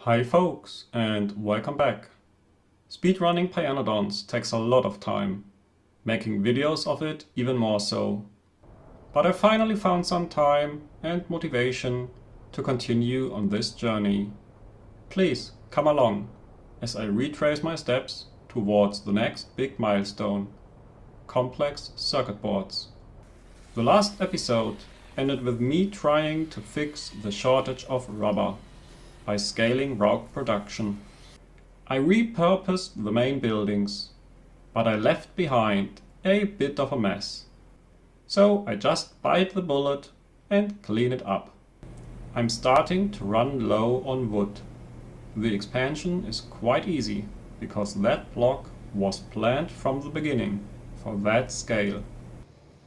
Hi folks, and welcome back. Speedrunning Pyanodons takes a lot of time, making videos of it even more so. But I finally found some time and motivation to continue on this journey. Please come along as I retrace my steps towards the next big milestone, complex circuit boards. The last episode ended with me trying to fix the shortage of rubber by scaling route production. I repurposed the main buildings, but I left behind a bit of a mess. So I just bite the bullet and clean it up. I'm starting to run low on wood. The expansion is quite easy because that block was planned from the beginning for that scale.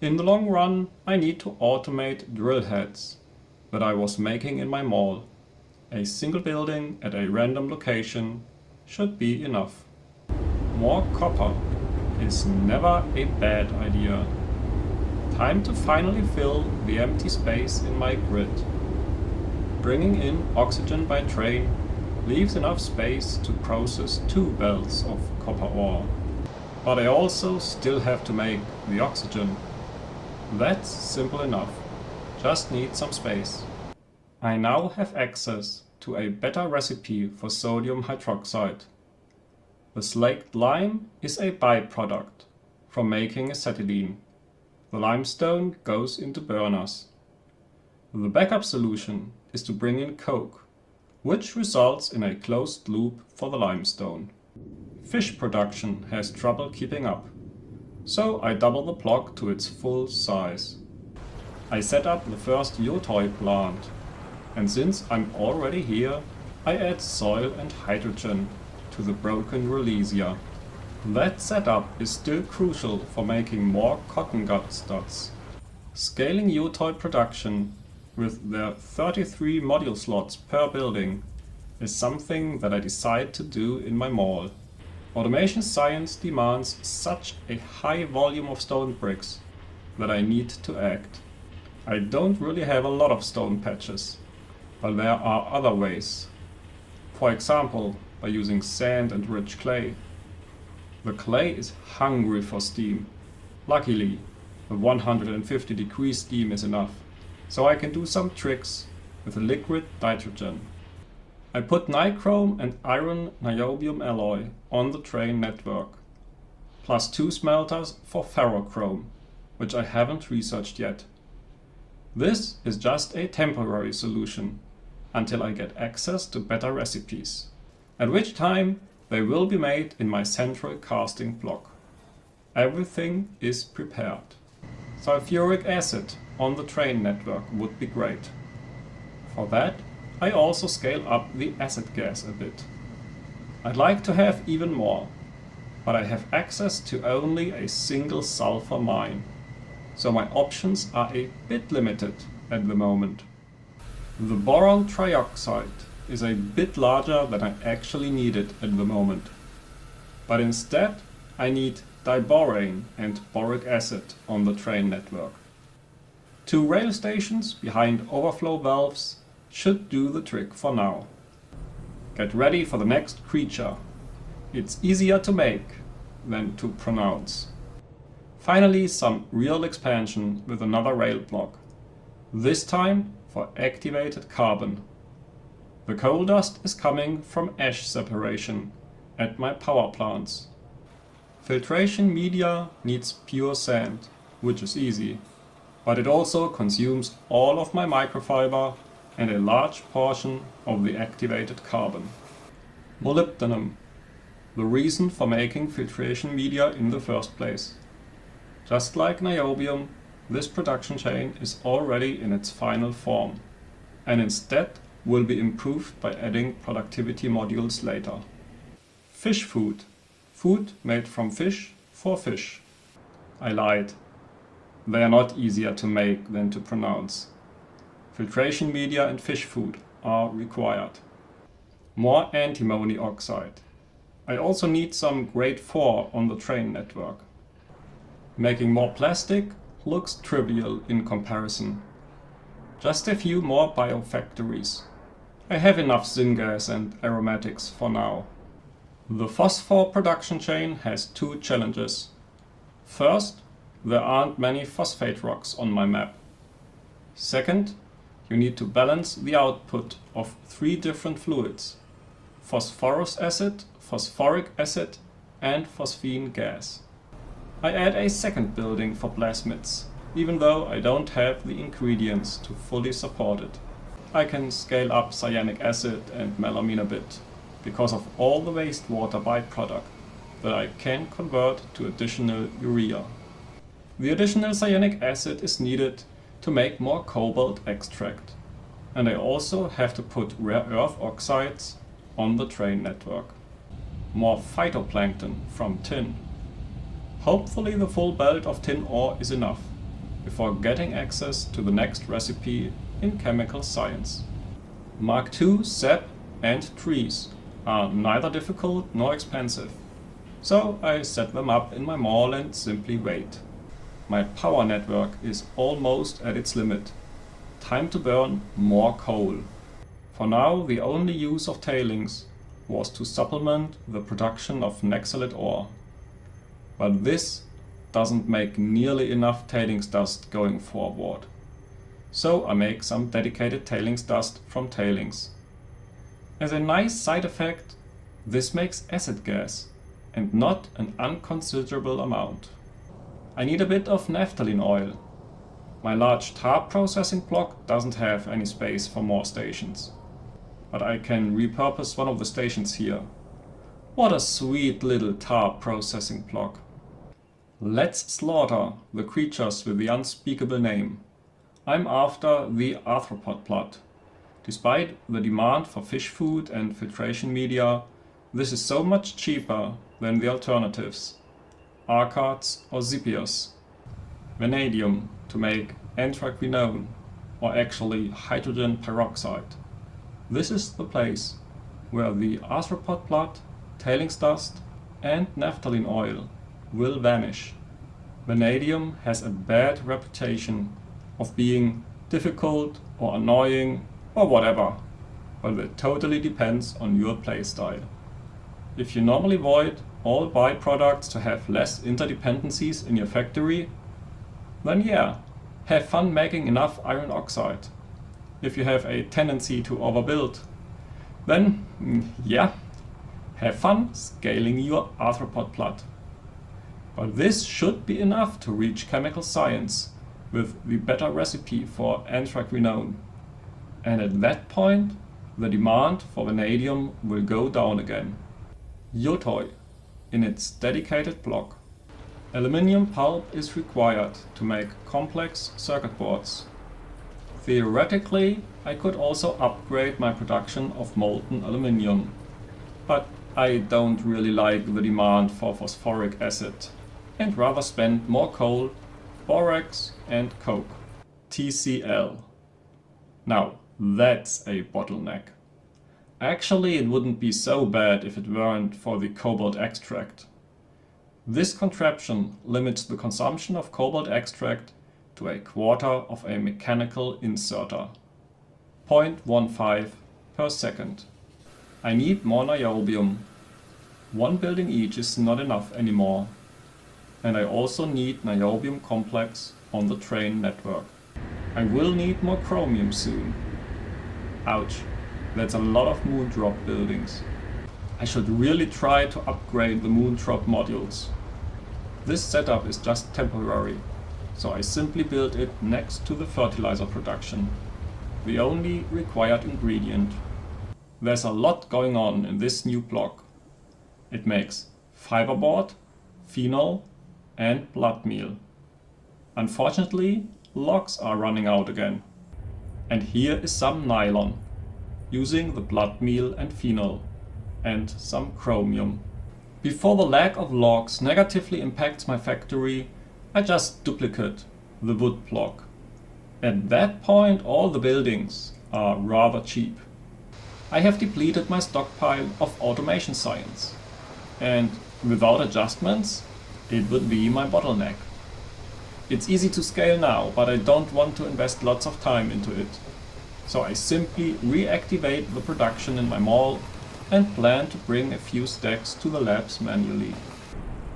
In the long run, I need to automate drill heads that I was making in my mall. A single building at a random location should be enough. More copper is never a bad idea. Time to finally fill the empty space in my grid. Bringing in oxygen by train leaves enough space to process 2 belts of copper ore. But I also still have to make the oxygen. That's simple enough, just need some space. I now have access to a better recipe for sodium hydroxide. The slaked lime is a byproduct from making acetylene. The limestone goes into burners. The backup solution is to bring in coke, which results in a closed loop for the limestone. Fish production has trouble keeping up, so I double the block to its full size. I set up the first Yotoi plant. And since I'm already here, I add soil and hydrogen to the broken releasia. That setup is still crucial for making more cotton gut studs. Scaling Yotoi production with their 33 module slots per building is something that I decide to do in my mall. Automation science demands such a high volume of stone bricks that I need to act. I don't really have a lot of stone patches, but there are other ways. For example, by using sand and rich clay. The clay is hungry for steam. Luckily, the 150 degree steam is enough, so I can do some tricks with liquid nitrogen. I put nichrome and iron niobium alloy on the train network, plus 2 smelters for ferrochrome, which I haven't researched yet. This is just a temporary solution until I get access to better recipes, at which time they will be made in my central casting block. Everything is prepared. Sulfuric acid on the train network would be great. For that, I also scale up the acid gas a bit. I'd like to have even more, but I have access to only a single sulfur mine, so my options are a bit limited at the moment. The boron trioxide is a bit larger than I actually needed at the moment, but instead I need diborane and boric acid on the train network. 2 rail stations behind overflow valves should do the trick for now. Get ready for the next creature. It's easier to make than to pronounce. Finally, some real expansion with another rail block, this time for activated carbon. The coal dust is coming from ash separation at my power plants. Filtration media needs pure sand, which is easy, but it also consumes all of my microfiber and a large portion of the activated carbon. Molybdenum, the reason for making filtration media in the first place. Just like niobium, this production chain is already in its final form, and instead will be improved by adding productivity modules later. Fish food. Food made from fish for fish. I lied. They are not easier to make than to pronounce. Filtration media and fish food are required. More antimony oxide. I also need some grade 4 on the train network. Making more plastic looks trivial in comparison. Just a few more biofactories. I have enough syngas and aromatics for now. The phosphor production chain has two challenges. First, there aren't many phosphate rocks on my map. Second, you need to balance the output of 3 different fluids: phosphorus acid, phosphoric acid, and phosphine gas. I add a second building for plasmids, even though I don't have the ingredients to fully support it. I can scale up cyanic acid and melamine a bit, because of all the wastewater byproduct that I can convert to additional urea. The additional cyanic acid is needed to make more cobalt extract, and I also have to put rare earth oxides on the train network. More phytoplankton from tin. Hopefully the full belt of tin ore is enough before getting access to the next recipe in chemical science. Mark II, sap and trees are neither difficult nor expensive, so I set them up in my mall and simply wait. My power network is almost at its limit. Time to burn more coal. For now, the only use of tailings was to supplement the production of Nexalit ore. But this doesn't make nearly enough tailings dust going forward. So I make some dedicated tailings dust from tailings. As a nice side effect, this makes acid gas, and not an inconsiderable amount. I need a bit of naphthalene oil. My large tar processing block doesn't have any space for more stations, but I can repurpose one of the stations here. What a sweet little tar processing block. Let's slaughter the creatures with the unspeakable name. I'm after the arthropod blood. Despite the demand for fish food and filtration media, this is so much cheaper than the alternatives: arcards or zipias. Vanadium to make anthraquinone, or actually hydrogen peroxide. This is the place where the arthropod blood, tailings dust and naphthalene oil will vanish. Vanadium has a bad reputation of being difficult or annoying or whatever, but it totally depends on your playstyle. If you normally void all byproducts to have less interdependencies in your factory, then yeah, have fun making enough iron oxide. If you have a tendency to overbuild, then yeah, have fun scaling your arthropod blood. But this should be enough to reach chemical science with the better recipe for anthraquinone. And at that point, the demand for vanadium will go down again. Yotoi in its dedicated block. Aluminium pulp is required to make complex circuit boards. Theoretically, I could also upgrade my production of molten aluminium, but I don't really like the demand for phosphoric acid and rather spend more coal, borax and coke. TCl. Now, that's a bottleneck. Actually, it wouldn't be so bad if it weren't for the cobalt extract. This contraption limits the consumption of cobalt extract to a quarter of a mechanical inserter, 0.15 per second. I need more niobium. 1 building each is not enough anymore. And I also need niobium complex on the train network. I will need more chromium soon. Ouch, that's a lot of moondrop buildings. I should really try to upgrade the moondrop modules. This setup is just temporary, so I simply built it next to the fertilizer production, the only required ingredient. There's a lot going on in this new block. It makes fiberboard, phenol and blood meal. Unfortunately, logs are running out again. And here is some nylon, using the blood meal and phenol, and some chromium. Before the lack of logs negatively impacts my factory, I just duplicate the wood block. At that point, all the buildings are rather cheap. I have depleted my stockpile of automation science, and without adjustments, it would be my bottleneck. It's easy to scale now, but I don't want to invest lots of time into it. So I simply reactivate the production in my mall and plan to bring a few stacks to the labs manually.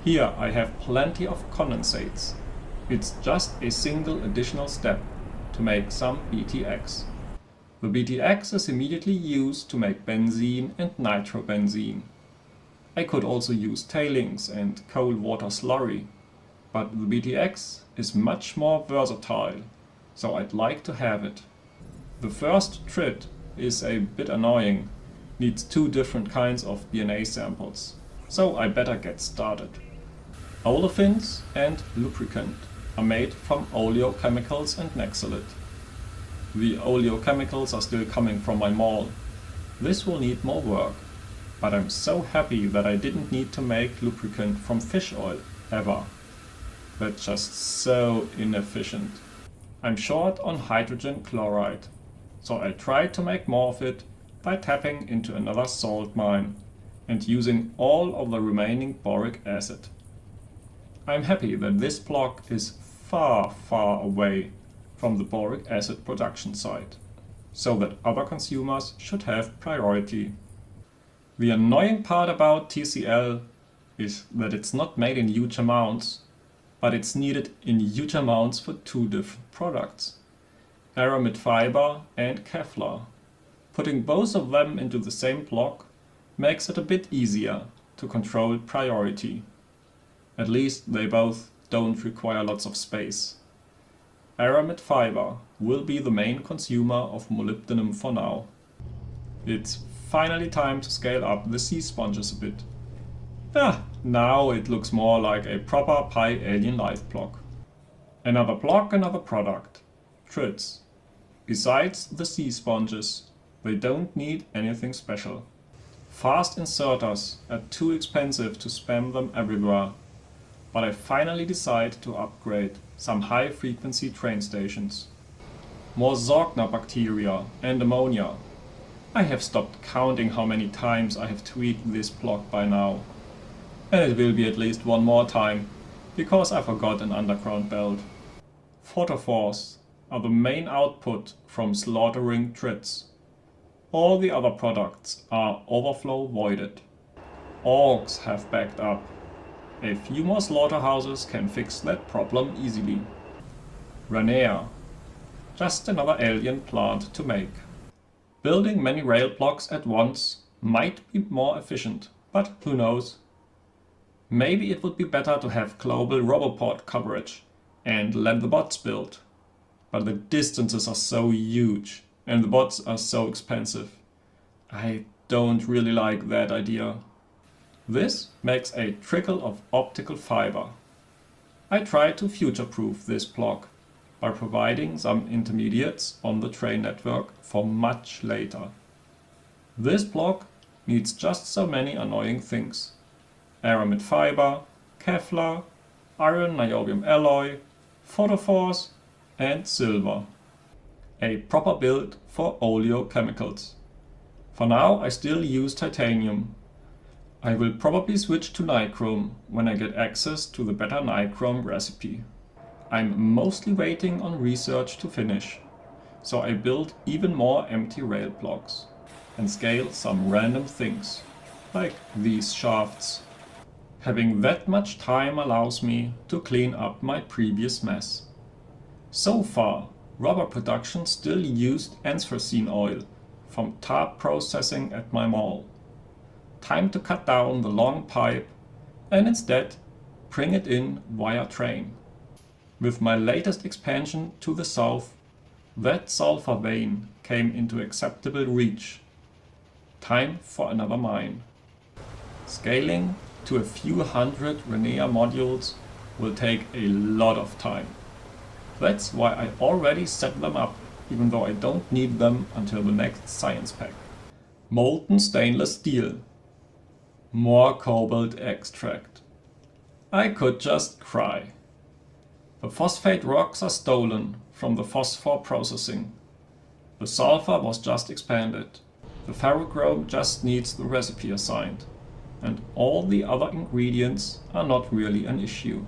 Here I have plenty of condensates. It's just a single additional step to make some BTX. The BTX is immediately used to make benzene and nitrobenzene. I could also use tailings and cold water slurry, but the BTX is much more versatile, so I'd like to have it. The first trit is a bit annoying, needs 2 different kinds of DNA samples, so I better get started. Olefins and lubricant are made from oleochemicals and Nexolid. The oleochemicals are still coming from my mall. This will need more work, but I'm so happy that I didn't need to make lubricant from fish oil, ever. That's just so inefficient. I'm short on hydrogen chloride, so I tried to make more of it by tapping into another salt mine and using all of the remaining boric acid. I'm happy that this block is far away from the boric acid production site, so that other consumers should have priority. The annoying part about TCl is that it's not made in huge amounts, but it's needed in huge amounts for 2 different products, aramid fiber and Kevlar. Putting both of them into the same block makes it a bit easier to control priority. At least they both don't require lots of space. Aramid fiber will be the main consumer of molybdenum for now. It's finally time to scale up the sea sponges a bit. Now it looks more like a proper Pi alien life block. Another block, another product. Trits. Besides the sea sponges, they don't need anything special. Fast inserters are too expensive to spam them everywhere, but I finally decided to upgrade some high frequency train stations. More Sorgner bacteria and ammonia. I have stopped counting how many times I have tweaked this block by now. And it will be at least one more time, because I forgot an underground belt. Photophores are the main output from slaughtering trits. All the other products are overflow voided. Orgs have backed up. A few more slaughterhouses can fix that problem easily. Ranea. Just another alien plant to make. Building many rail blocks at once might be more efficient, but who knows? Maybe it would be better to have global Roboport coverage and let the bots build. But the distances are so huge and the bots are so expensive. I don't really like that idea. This makes a trickle of optical fiber. I tried to future-proof this block by providing some intermediates on the train network for much later. This block needs just so many annoying things. Aramid fiber, Kevlar, iron niobium alloy, photophores and silver. A proper build for oleochemicals. For now I still use titanium. I will probably switch to nichrome when I get access to the better nichrome recipe. I'm mostly waiting on research to finish, so I build even more empty rail blocks and scale some random things, like these shafts. Having that much time allows me to clean up my previous mess. So far, rubber production still used anthracene oil from tar processing at my mall. Time to cut down the long pipe and instead bring it in via train. With my latest expansion to the south, that sulfur vein came into acceptable reach. Time for another mine. Scaling to a few hundred Ranea modules will take a lot of time. That's why I already set them up, even though I don't need them until the next science pack. Molten stainless steel. More cobalt extract. I could just cry. The phosphate rocks are stolen from the phosphor processing. The sulfur was just expanded. The ferrochrome just needs the recipe assigned. And all the other ingredients are not really an issue.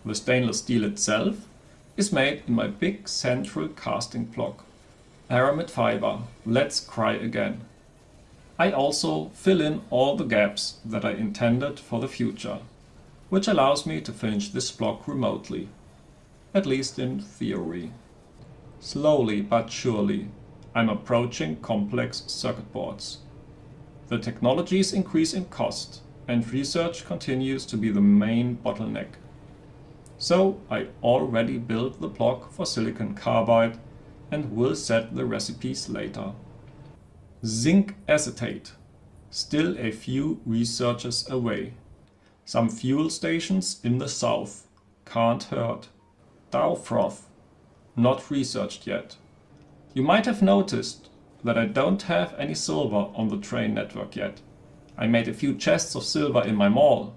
The stainless steel itself is made in my big central casting block. Aramid fiber, let's cry again. I also fill in all the gaps that I intended for the future, which allows me to finish this block remotely, at least in theory. Slowly but surely, I'm approaching complex circuit boards. The technologies increase in cost, and research continues to be the main bottleneck. So I already built the block for silicon carbide and will set the recipes later. Zinc acetate, still a few researches away. Some fuel stations in the south, can't hurt. Dow froth, not researched yet. You might have noticed that I don't have any silver on the train network yet. I made a few chests of silver in my mall,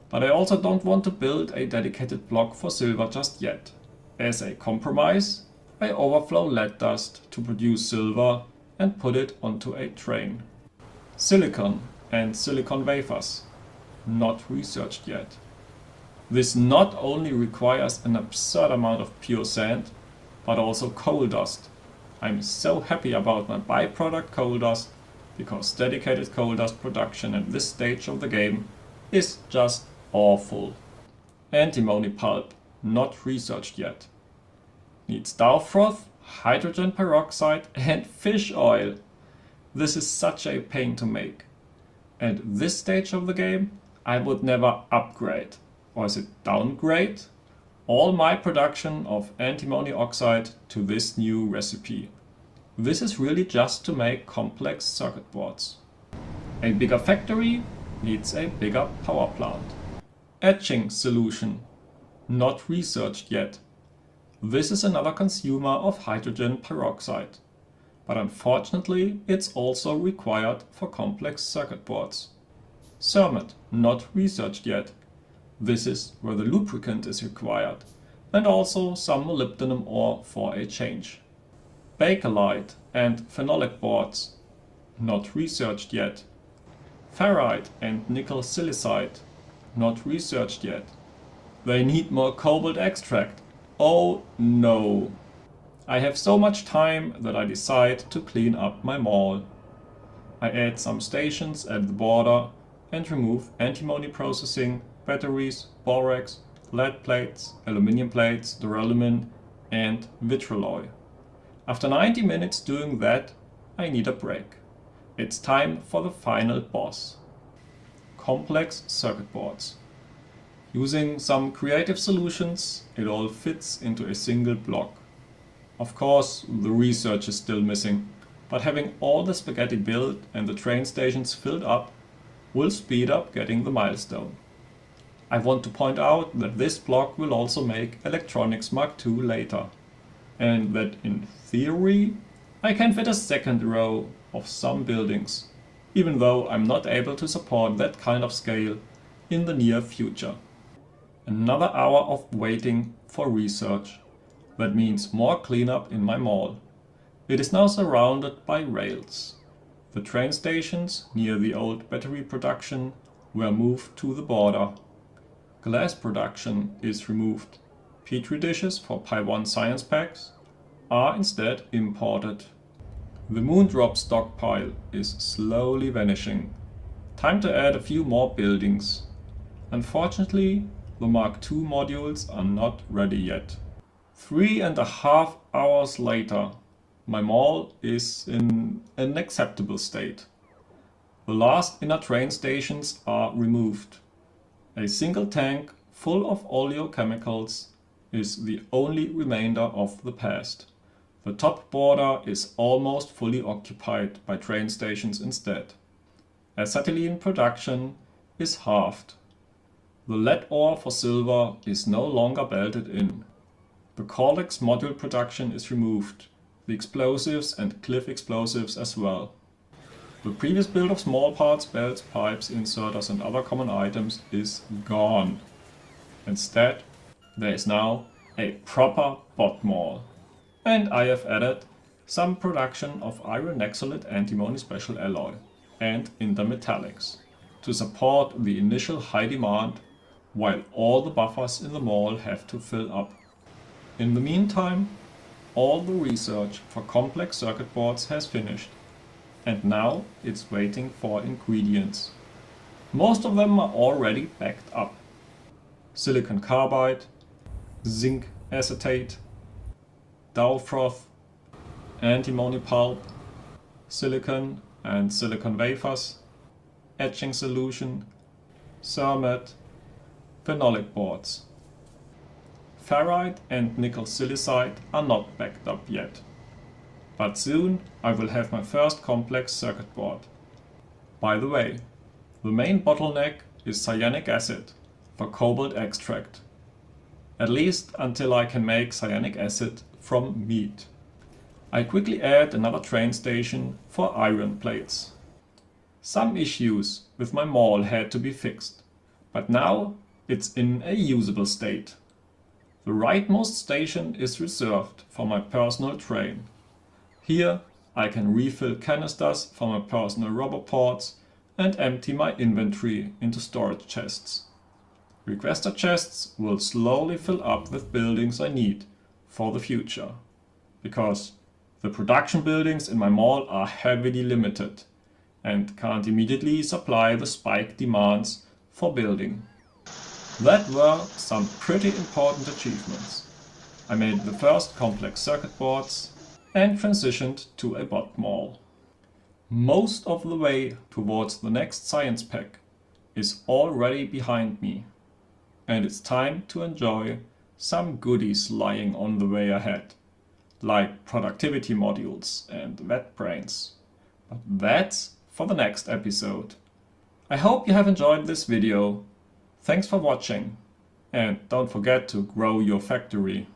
but I also don't want to build a dedicated block for silver just yet. As a compromise, I overflow lead dust to produce silver and put it onto a train. Silicon and silicon wafers, not researched yet. This not only requires an absurd amount of pure sand, but also coal dust. I'm so happy about my byproduct coal dust, because dedicated coal dust production at this stage of the game is just awful. Antimony pulp, not researched yet. Needs Dow froth, hydrogen peroxide and fish oil. This is such a pain to make. At this stage of the game, I would never upgrade, or is it downgrade, all my production of antimony oxide to this new recipe. This is really just to make complex circuit boards. A bigger factory needs a bigger power plant. Etching solution, not researched yet. This is another consumer of hydrogen peroxide, but unfortunately it's also required for complex circuit boards. Cermet, not researched yet. This is where the lubricant is required, and also some molybdenum ore for a change. Bakelite and phenolic boards, not researched yet. Ferrite and nickel silicide, not researched yet. They need more cobalt extract. Oh no! I have so much time that I decide to clean up my mall. I add some stations at the border and remove antimony processing, batteries, borax, lead plates, aluminium plates, duralumin and vitriol. After 90 minutes doing that, I need a break. It's time for the final boss. Complex circuit boards. Using some creative solutions, it all fits into a single block. Of course, the research is still missing, but having all the spaghetti built and the train stations filled up will speed up getting the milestone. I want to point out that this block will also make Electronics Mark II later, and that in theory I can fit a second row of some buildings, even though I'm not able to support that kind of scale in the near future. Another hour of waiting for research. That means more cleanup in my mall. It is now surrounded by rails. The train stations near the old battery production were moved to the border. Glass production is removed. Petri dishes for Pi 1 science packs are instead imported. The Moondrop stockpile is slowly vanishing. Time to add a few more buildings. Unfortunately, the Mark II modules are not ready yet. 3.5 hours later, my mall is in an acceptable state. The last inner train stations are removed. A single tank full of oleochemicals is the only remainder of the past. The top border is almost fully occupied by train stations instead. Acetylene production is halved. The lead ore for silver is no longer belted in. The Cortex module production is removed, the explosives and cliff explosives as well. The previous build of small parts, belts, pipes, inserters and other common items is gone. Instead, there is now a proper bot mall. And I have added some production of iron oxalate antimony special alloy and intermetallics to support the initial high demand while all the buffers in the mall have to fill up. In the meantime, all the research for complex circuit boards has finished, and now it's waiting for ingredients. Most of them are already backed up. Silicon carbide, zinc acetate, Dow froth, antimony pulp, silicon and silicon wafers, etching solution, cermet, phenolic boards. Ferrite and nickel silicide are not backed up yet, but soon I will have my first complex circuit board. By the way, the main bottleneck is cyanic acid for cobalt extract, at least until I can make cyanic acid from meat. I quickly add another train station for iron plates. Some issues with my maul had to be fixed, but now it's in a usable state. The rightmost station is reserved for my personal train. Here I can refill canisters for my personal rubber ports and empty my inventory into storage chests. Requester chests will slowly fill up with buildings I need for the future, because the production buildings in my mall are heavily limited and can't immediately supply the spike demands for building. That were some pretty important achievements. I made the first complex circuit boards and transitioned to a bot mall. Most of the way towards the next science pack is already behind me, and it's time to enjoy some goodies lying on the way ahead, like productivity modules and vet brains. But that's for the next episode. I hope you have enjoyed this video. Thanks for watching, and don't forget to grow your factory.